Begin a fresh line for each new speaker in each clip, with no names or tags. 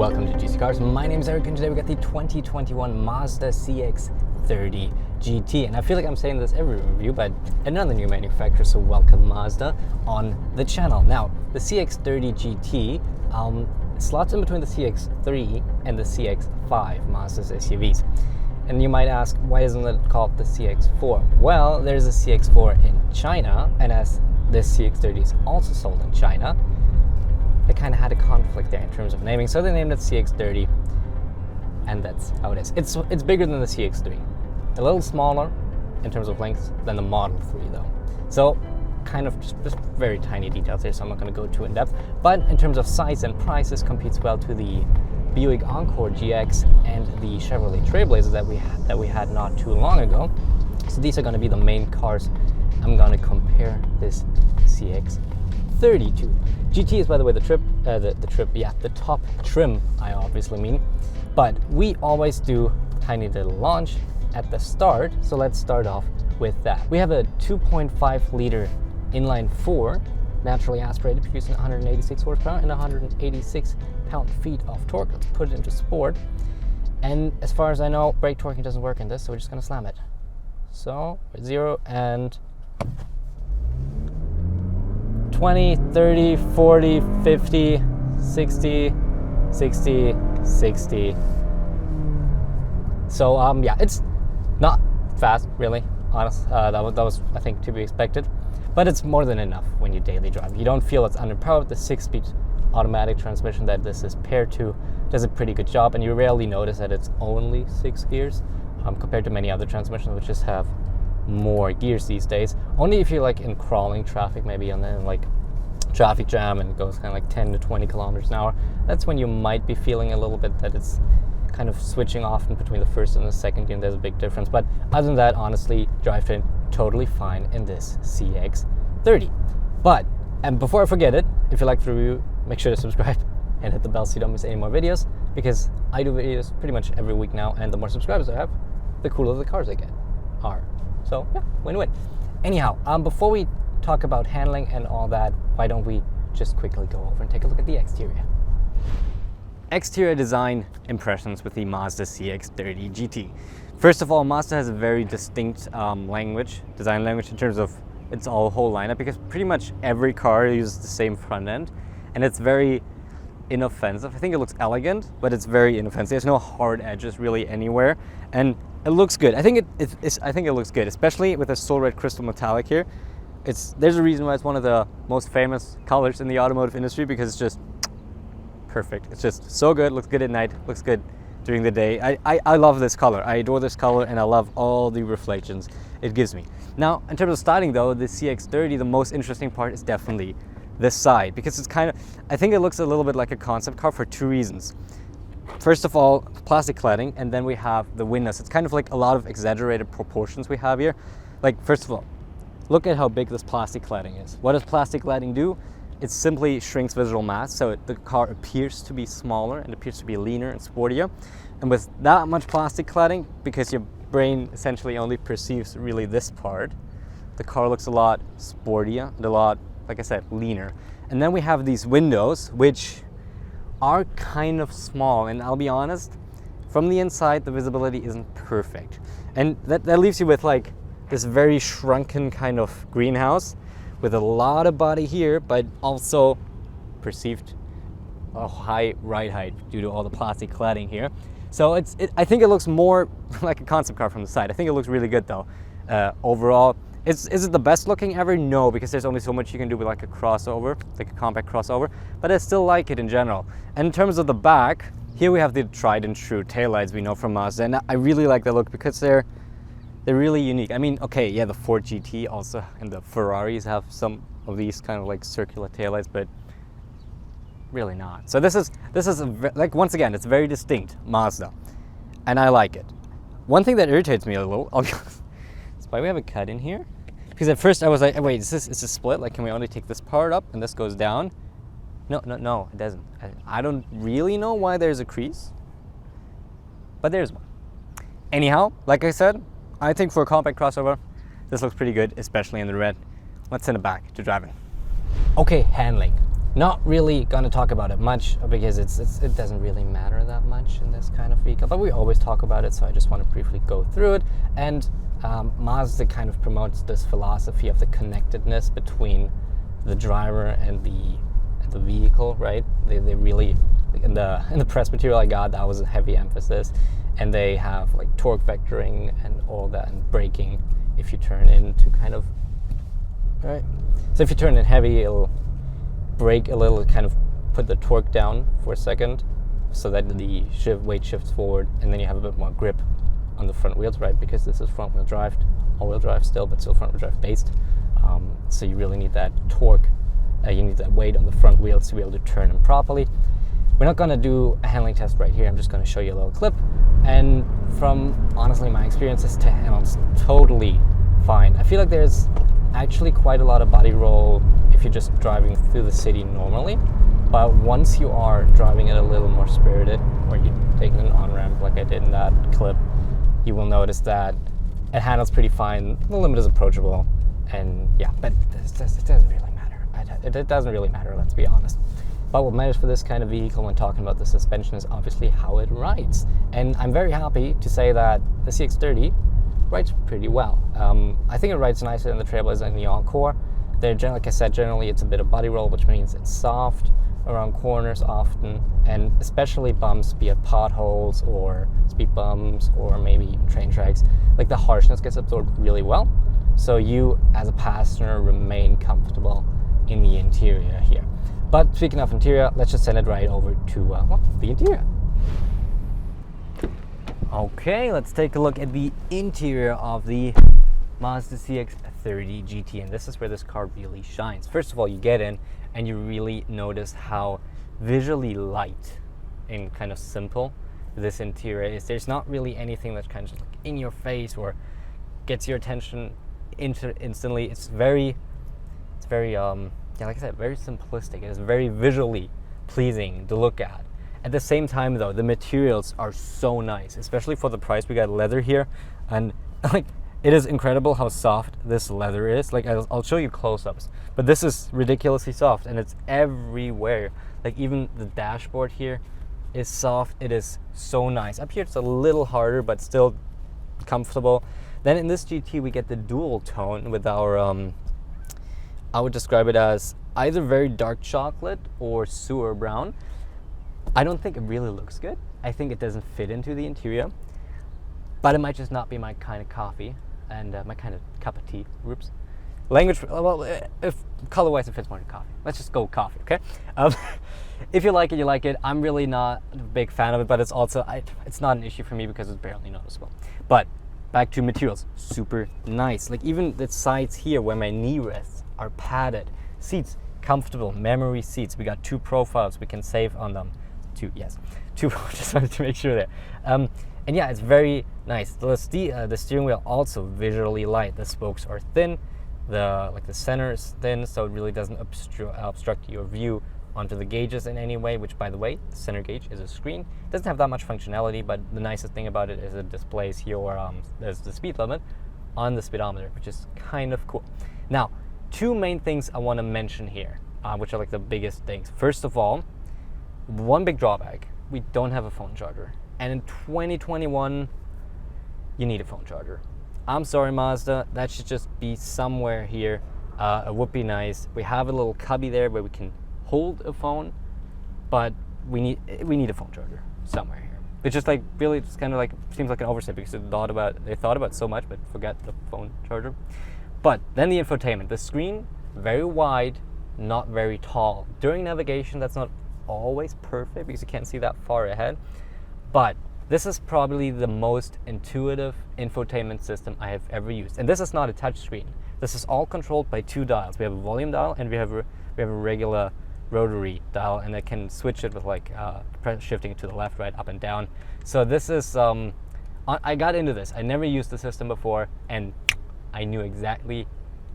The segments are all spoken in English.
Welcome to GCCars. My name is Eric and today we got the 2021 Mazda CX-30 GT. And I feel like I'm saying this every review, but another new manufacturer, so welcome Mazda on the channel. Now, the CX-30 GT slots in between the CX-3 and the CX-5 Mazda's SUVs. And you might ask, why isn't it called the CX-4? Well, there's a CX-4 in China, and as this CX-30 is also sold in China, they kind of had a conflict there in terms of naming, so they named it CX-30, and that's how it is. It's bigger than the CX-3, a little smaller in terms of length than the Model 3 though. So kind of just very tiny details here, so I'm not going to go too in depth. But in terms of size and prices, competes well to the Buick Encore GX and the Chevrolet Trailblazer that we had not too long ago. So these are going to be the main cars I'm going to compare this CX-30 to. GT is, by the way, the top trim, I obviously mean. But we always do tiny little launch at the start, so let's start off with that. We have a 2.5 liter inline 4, naturally aspirated, producing 186 horsepower and 186 pound-feet of torque. Let's put it into sport. And as far as I know, brake torquing doesn't work in this, so we're just gonna slam it. So, 0 and 20, 30, 40, 50, 60, 60, 60. So yeah, it's not fast, really, honest. That was, I think, to be expected. But it's more than enough when you daily drive. You don't feel it's underpowered. The 6-speed automatic transmission that this is paired to does a pretty good job, and you rarely notice that it's only 6 gears compared to many other transmissions which just have more gears these days. Only if you're like in crawling traffic, maybe on the like traffic jam and it goes kind of like 10 to 20 kilometers an hour. That's when you might be feeling a little bit that it's kind of switching off in between the first and the second gear, and there's a big difference. But other than that, honestly, drivetrain totally fine in this CX-30. But, and before I forget it, if you like the review, make sure to subscribe and hit the bell so you don't miss any more videos, because I do videos pretty much every week now, and the more subscribers I have, the cooler the cars I get are. So yeah, win-win. Anyhow, before we talk about handling and all that, why don't we just quickly go over and take a look at the exterior. Exterior design impressions with the Mazda CX-30 GT. First of all, Mazda has a very distinct design language in terms of its whole lineup, because pretty much every car uses the same front end, and it's very inoffensive. I think it looks elegant, but it's very inoffensive. There's no hard edges really anywhere, and it looks good. I think it looks good, especially with the Soul Red Crystal Metallic here. There's a reason why it's one of the most famous colors in the automotive industry, because it's just perfect. It's just so good. Looks good at night. Looks good during the day. I love this color. I adore this color, and I love all the reflections it gives me. Now, in terms of styling though, the CX-30, the most interesting part is definitely this side, because it's kind of, I think it looks a little bit like a concept car for two reasons. First of all, plastic cladding, and then we have the windows. It's kind of like a lot of exaggerated proportions we have here. Like, first of all, look at how big this plastic cladding is. What does plastic cladding do? It simply shrinks visual mass, so the car appears to be smaller and appears to be leaner and sportier. And with that much plastic cladding, because your brain essentially only perceives really this part, the car looks a lot sportier and a lot, like I said, leaner. And then we have these windows, which are kind of small, and I'll be honest, from the inside the visibility isn't perfect, and that leaves you with like this very shrunken kind of greenhouse with a lot of body here, but also perceived a high ride height due to all the plastic cladding here. So I think it looks more like a concept car from the side. I think it looks really good though. Overall, is it the best looking ever? No, because there's only so much you can do with like a crossover, like a compact crossover, but I still like it in general. And in terms of the back, here we have the tried and true taillights we know from Mazda, and I really like the look because they're really unique. I mean, okay, yeah, the Ford GT also and the Ferraris have some of these kind of like circular taillights, but really not. So this is like, once again, it's very distinct Mazda, and I like it. One thing that irritates me a little, I'll be honest, is why we have a cut in here. Because at first I was like, wait, is this split? Like, can we only take this part up and this goes down? No, it doesn't. I don't really know why there's a crease, but there's one. Anyhow, like I said, I think for a compact crossover, this looks pretty good, especially in the red. Let's send it back to driving. Okay, handling. Not really gonna talk about it much because it doesn't really matter that much in this kind of vehicle, but we always talk about it, so I just want to briefly go through it. And Mazda kind of promotes this philosophy of the connectedness between the driver and the vehicle, right? They really, in the press material I got, that was a heavy emphasis, and they have like torque vectoring and all that, and braking if you turn into kind of, right? So if you turn in heavy, it'll brake a little, kind of put the torque down for a second so that the weight shifts forward, and then you have a bit more grip on the front wheels, right? Because this is front wheel drive, all-wheel drive still, but still front wheel drive based. So you really need that torque, you need that weight on the front wheels to be able to turn them properly. We're not going to do a handling test right here. I'm just going to show you a little clip, and from honestly my experiences, it handles totally fine. I feel like there's actually quite a lot of body roll if you're just driving through the city normally, but once you are driving it a little more spirited, or you're taking an on-ramp like I did in that clip, you will notice that it handles pretty fine. The limit is approachable, and yeah, but it doesn't really matter. It doesn't really matter, let's be honest. But what matters for this kind of vehicle when talking about the suspension is obviously how it rides, and I'm very happy to say that the CX-30 rides pretty well. I think it rides nicer than the Trailblazer and the Encore. Like I said, generally it's a bit of body roll, which means it's soft around corners often, and especially bumps, be it potholes or speed bumps or maybe train tracks. Like the harshness gets absorbed really well, so you as a passenger remain comfortable in the interior here. But speaking of interior, let's just send it right over to the interior. Okay, let's take a look at the interior of the Mazda CX-30 GT, and this is where this car really shines. First of all, you get in and you really notice how visually light and kind of simple this interior is. There's not really anything that's kind of just like in your face or gets your attention instantly. It's very yeah, like I said, very simplistic. It's very visually pleasing to look at. At the same time though, the materials are so nice, especially for the price. We got leather here, and like it is incredible how soft this leather is. Like I'll show you close-ups, but this is ridiculously soft, and it's everywhere. Like even the dashboard here is soft. It is so nice. Up here it's a little harder, but still comfortable. Then in this GT we get the dual tone with our I would describe it as either very dark chocolate or sewer brown. I don't think it really looks good. I think it doesn't fit into the interior, but it might just not be my kind of coffee and my kind of cup of tea. Oops. Language, well, if color-wise it fits more to coffee. Let's just go coffee, okay? If you like it, you like it. I'm really not a big fan of it, but it's also, it's not an issue for me because it's barely noticeable. But back to materials, super nice. Like even the sides here where my knee rests are padded. Seats, comfortable, memory seats. We got two profiles we can save on them. Two, just wanted to make sure there. And yeah, it's very nice. The steering wheel also visually light. The spokes are thin. The center is thin, so it really doesn't obstruct your view onto the gauges in any way, which by the way, the center gauge is a screen. It doesn't have that much functionality, but the nicest thing about it is it displays your there's the speed limit on the speedometer, which is kind of cool. Now, two main things I want to mention here, which are like the biggest things. First of all, one big drawback, we don't have a phone charger. And in 2021, you need a phone charger. I'm sorry, Mazda, that should just be somewhere here. It would be nice. We have a little cubby there where we can hold a phone, but we need a phone charger somewhere here. It's just like really, it's kind of like seems like an oversight because they thought about so much, but forgot the phone charger. But then the infotainment, the screen very wide, not very tall. During navigation, that's not always perfect because you can't see that far ahead, but this is probably the most intuitive infotainment system I have ever used. And this is not a touch screen. This is all controlled by two dials. We have a volume dial and we have a regular rotary dial, and I can switch it with like shifting it to the left, right, up and down. So this is I got into this. I never used the system before, and I knew exactly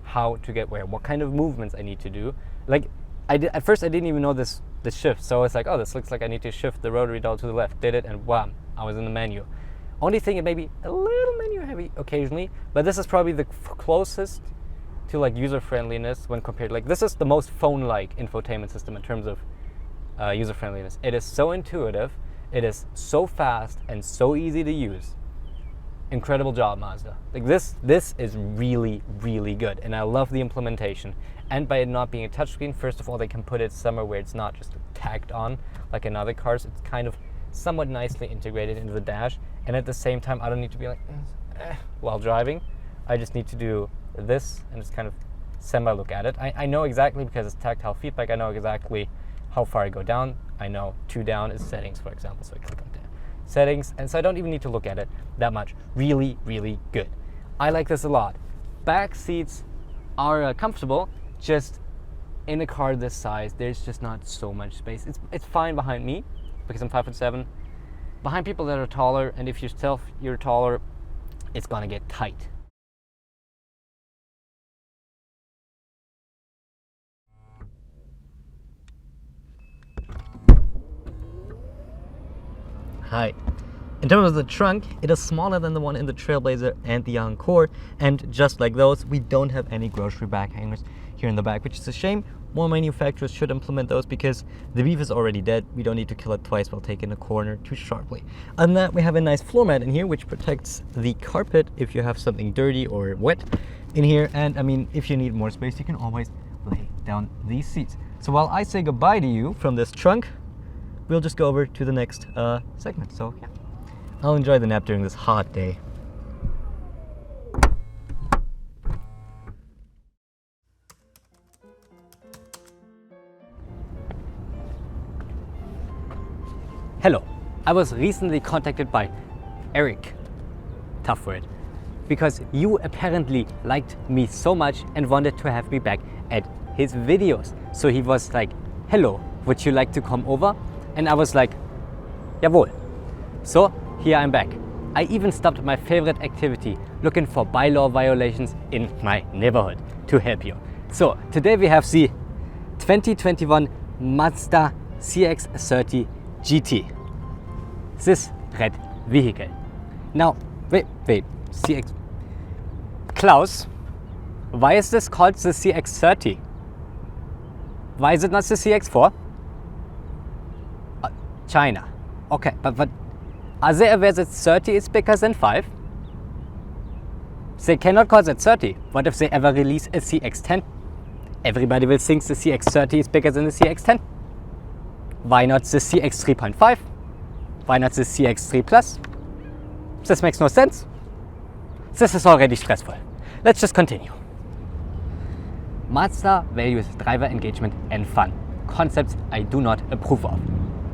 how to get where, what kind of movements I need to do. Like at first I didn't even know the shift, so it's like, oh, this looks like I need to shift the rotary dial to the left. Did it, and wham, I was in the menu. Only thing, it may be a little menu heavy occasionally, but this is probably the closest to like user friendliness when compared, like this is the most phone-like infotainment system in terms of user friendliness. It is so intuitive, it is so fast and so easy to use. Incredible job, Mazda. Like this is really, really good, and I love the implementation. And by it not being a touchscreen, first of all, they can put it somewhere where it's not just tacked on like in other cars. It's kind of somewhat nicely integrated into the dash, and at the same time, I don't need to be like while driving. I just need to do this and just kind of semi-look at it. I know exactly, because it's tactile feedback, I know exactly how far I go down. I know 2 down is settings, for example, so I click on there. Settings, and so I don't even need to look at it that much. Really, really good. I like this a lot. Back seats are comfortable, just in a car this size, there's just not so much space. It's fine behind me, because I'm 5'7". Behind people that are taller, and if you're taller, it's gonna get tight. Hi. In terms of the trunk, it is smaller than the one in the Trailblazer and the Encore, and just like those, we don't have any grocery bag hangers here in the back, which is a shame. More manufacturers should implement those, because the beef is already dead. We don't need to kill it twice while taking a corner too sharply. Other than that, we have a nice floor mat in here, which protects the carpet if you have something dirty or wet in here. And I mean, if you need more space, you can always lay down these seats. So while I say goodbye to you from this trunk, we'll just go over to the next segment. So yeah, I'll enjoy the nap during this hot day. Hello, I was recently contacted by Eric, tough word, because you apparently liked me so much and wanted to have me back at his videos. So he was like, hello, would you like to come over? And I was like, jawohl. So here I'm back. I even stopped my favorite activity, looking for bylaw violations in my neighborhood, to help you. So today we have the 2021 Mazda CX-30 GT. This red vehicle. Now, wait, CX. Klaus, why is this called the CX-30? Why is it not the CX-4? China. Okay, but are they aware that 30 is bigger than 5? They cannot call that 30. What if they ever release a CX-10? Everybody will think the CX-30 is bigger than the CX-10. Why not the CX-3.5? Why not the CX-3 Plus? This makes no sense. This is already stressful. Let's just continue. Mazda values driver engagement and fun, concepts I do not approve of.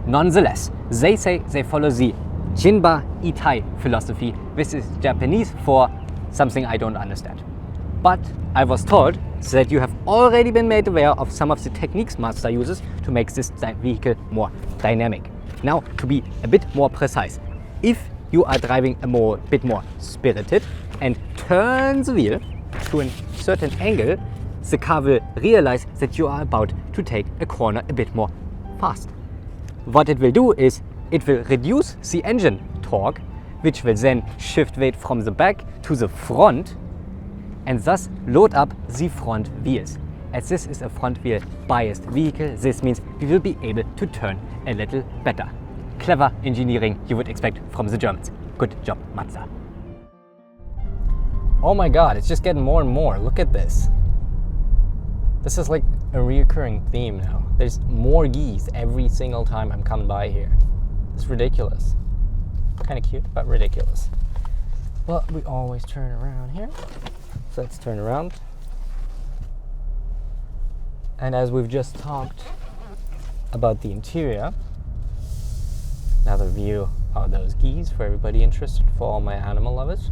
Nonetheless, they say they follow the Jinba Itai philosophy, which is Japanese for something I don't understand. But I was told that you have already been made aware of some of the techniques Mazda uses to make this vehicle more dynamic. Now, to be a bit more precise, if you are driving a bit more spirited and turn the wheel to a certain angle, the car will realize that you are about to take a corner a bit more fast. What it will do is it will reduce the engine torque, which will then shift weight from the back to the front and thus load up the front wheels. As this is a front wheel biased vehicle, this means we will be able to turn a little better. Clever engineering you would expect from the Germans. Good job, Mazda. Oh my god, it's just getting more and more. Look at this. This is like a reoccurring theme now. There's more geese every single time I'm coming by here. It's ridiculous. Kind of cute, but ridiculous. Well, we always turn around here. So let's turn around. And as we've just talked about the interior, another view of those geese for everybody interested, for all my animal lovers.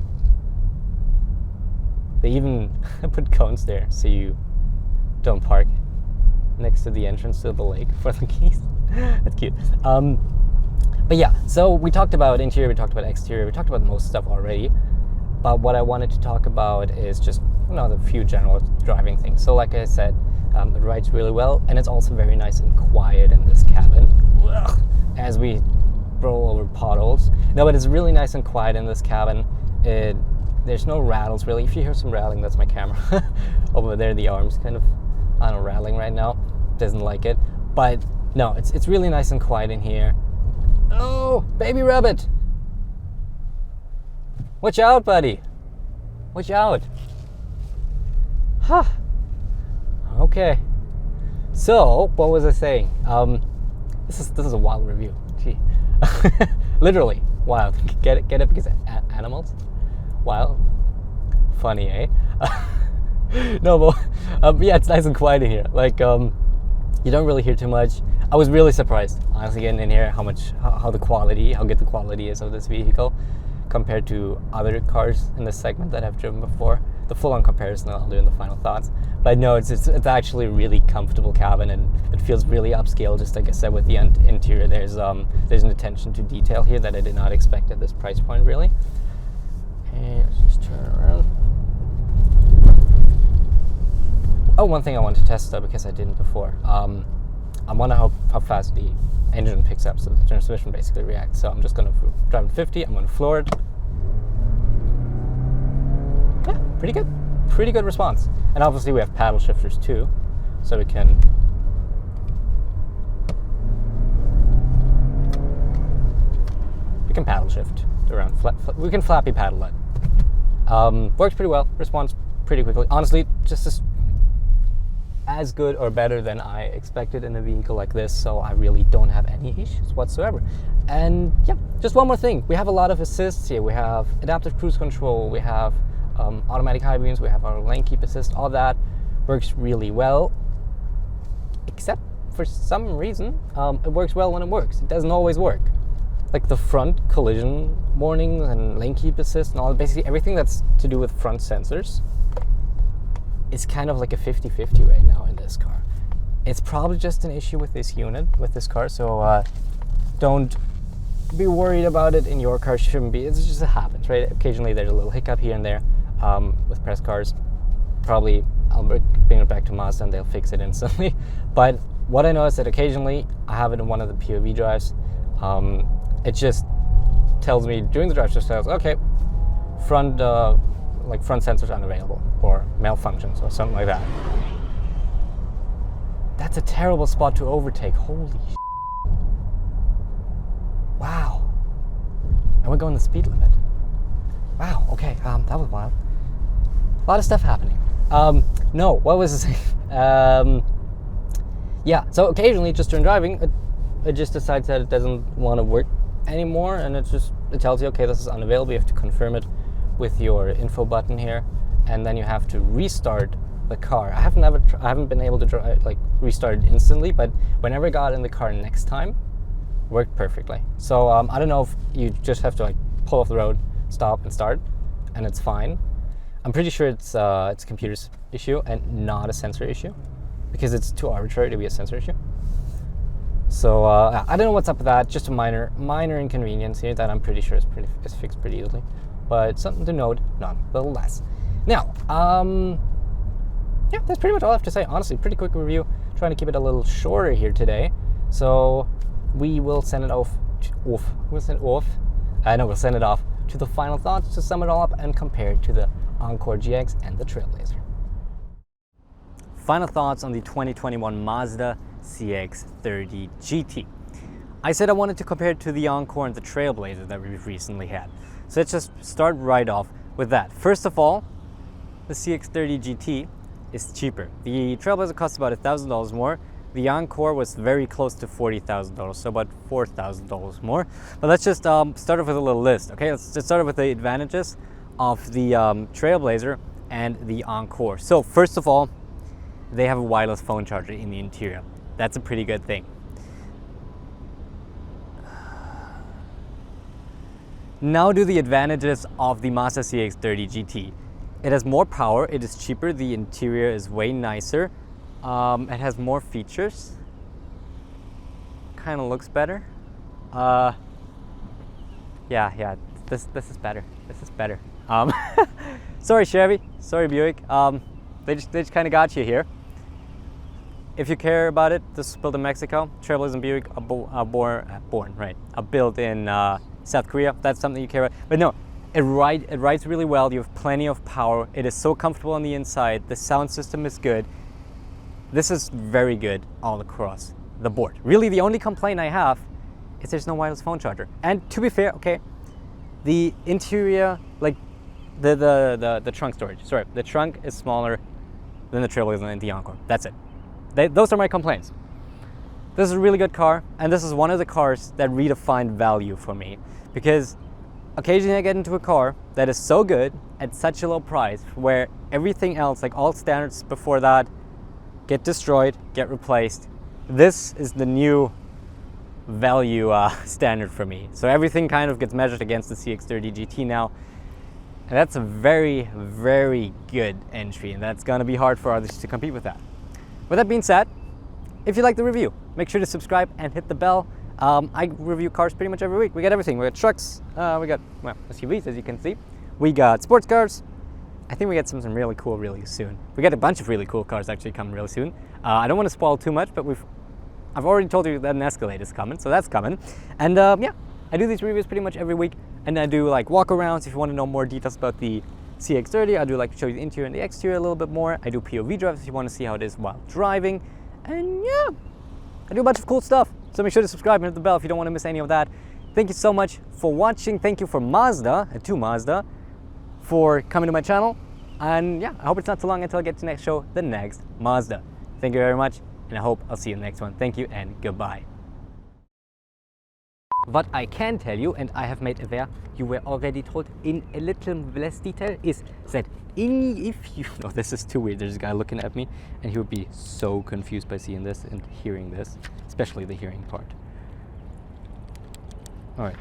They even put cones there so you don't park next to the entrance to the lake for the geese. That's cute. But yeah, so we talked about interior, we talked about exterior, we talked about most stuff already. But what I wanted to talk about is just another few general driving things. So like I said, it rides really well, and it's also very nice and quiet in this cabin. Ugh, as we roll over potholes. No, but it's really nice and quiet in this cabin. There's there's no rattles really. If you hear some rattling, that's my camera over there. The arm's kind of, I don't know, rattling right now. Doesn't like it, but no, it's really nice and quiet in here. Oh, baby rabbit! Watch out, buddy! Watch out! Huh. Okay. So, what was I saying? This is a wild review. Gee, literally wild. Get it because animals. Wild. Funny, eh? No, but yeah, it's nice and quiet in here. Like, you don't really hear too much. I was really surprised, honestly, getting in here how good the quality is of this vehicle compared to other cars in this segment that I've driven before. The full-on comparison I'll do in the final thoughts. But no, it's actually a really comfortable cabin, and it feels really upscale. Just like I said, with the interior, there's an attention to detail here that I did not expect at this price point, really. And let's just turn around. Oh, one thing I want to test though, because I didn't before. I wonder how fast the engine picks up, so the transmission basically reacts. So I'm just going to drive at 50. I'm going to floor it. Yeah, pretty good response. And obviously we have paddle shifters too, so we can paddle shift around. We can flappy paddle it. Works pretty well. Responds pretty quickly. Honestly, just as good or better than I expected in a vehicle like this, so I really don't have any issues whatsoever. And yeah, just one more thing. We have a lot of assists here. We have adaptive cruise control. We have automatic high beams. We have our lane keep assist. All that works really well, except for some reason it works well when it works. It doesn't always work. Like the front collision warnings and lane keep assist and all, basically everything that's to do with front sensors, it's kind of like a 50-50 right now in this car. It's probably just an issue with this unit, with this car, so don't be worried about it in your car. Shouldn't be. It's just, it happens, right? Occasionally there's a little hiccup here and there with press cars. Probably I'll bring it back to Mazda and they'll fix it instantly. But what I know is that occasionally I have it in one of the POV drives. It just tells me during the drive, just tells, okay, front sensors unavailable or malfunctions or something like that. That's a terrible spot to overtake. Holy shit. Wow. And we're going the speed limit. Wow, okay, that was wild. A lot of stuff happening. No, what was I saying? Yeah, so occasionally just during driving, it just decides that it doesn't want to work anymore, and it tells you, okay, this is unavailable. You have to confirm it with your info button here, and then you have to restart the car. I haven't been able to restart it instantly, but whenever I got in the car next time, it worked perfectly. So I don't know if you just have to pull off the road, stop and start, and it's fine. I'm pretty sure it's a computer's issue and not a sensor issue, because it's too arbitrary to be a sensor issue. So I don't know what's up with that. Just a minor inconvenience here that I'm pretty sure is fixed pretty easily, but something to note nonetheless. Now, yeah, that's pretty much all I have to say. Honestly, pretty quick review. Trying to keep it a little shorter here today. So we will send it off. We'll send it off to the final thoughts to sum it all up and compare it to the Encore GX and the Trailblazer. Final thoughts on the 2021 Mazda CX-30 GT. I said I wanted to compare it to the Encore and the Trailblazer that we've recently had. So let's just start right off with that. First of all, the CX-30 GT is cheaper. The Trailblazer costs about $1,000 more. The Encore was very close to $40,000, so about $4,000 more. But let's just start off with a little list. Okay, let's just start off with the advantages of the Trailblazer and the Encore. So first of all, they have a wireless phone charger in the interior. That's a pretty good thing. Now do the advantages of the Mazda CX-30 GT. It has more power, it is cheaper, the interior is way nicer, it has more features, kind of looks better. Yeah, this is better. This is better. Sorry Chevy, sorry Buick. They just kind of got you here. If you care about it, this is built in Mexico. Trailblazer and Buick are built in South Korea. That's something you care about. But no, It rides really well. You have plenty of power. It is so comfortable on the inside. The sound system is good. This is very good all across the board. Really, the only complaint I have is there's no wireless phone charger. And to be fair, okay, the interior, like the trunk storage. Sorry, the trunk is smaller than the Trailblazer and the Encore. That's it. Those are my complaints. This is a really good car, and this is one of the cars that redefined value for me, because occasionally I get into a car that is so good at such a low price where everything else, like all standards before that, get destroyed, get replaced. This is the new value standard for me. So everything kind of gets measured against the CX-30 GT now. And that's a very, very good entry, and that's gonna be hard for others to compete with that. With that being said, if you like the review, make sure to subscribe and hit the bell. I review cars pretty much every week. We got everything. We got trucks, we got, well, SUVs, as you can see. We got sports cars. I think we got something really cool really soon. We got a bunch of really cool cars actually coming really soon. I don't want to spoil too much, but I've already told you that an Escalade is coming, so that's coming. And yeah, I do these reviews pretty much every week, and I do like walk-arounds if you want to know more details about the CX-30. I do like to show you the interior and the exterior a little bit more. I do POV drives if you want to see how it is while driving. And yeah, I do a bunch of cool stuff. So make sure to subscribe and hit the bell if you don't want to miss any of that. Thank you so much for watching. Thank you for Mazda, to Mazda, for coming to my channel. And yeah, I hope it's not too long until I get to next show, the next Mazda. Thank you very much, and I hope I'll see you in the next one. Thank you and goodbye. What I can tell you, and I have made aware, you were already told in a little less detail, is that if you... Oh, this is too weird. There's a guy looking at me, and he would be so confused by seeing this and hearing this, especially the hearing part. All right.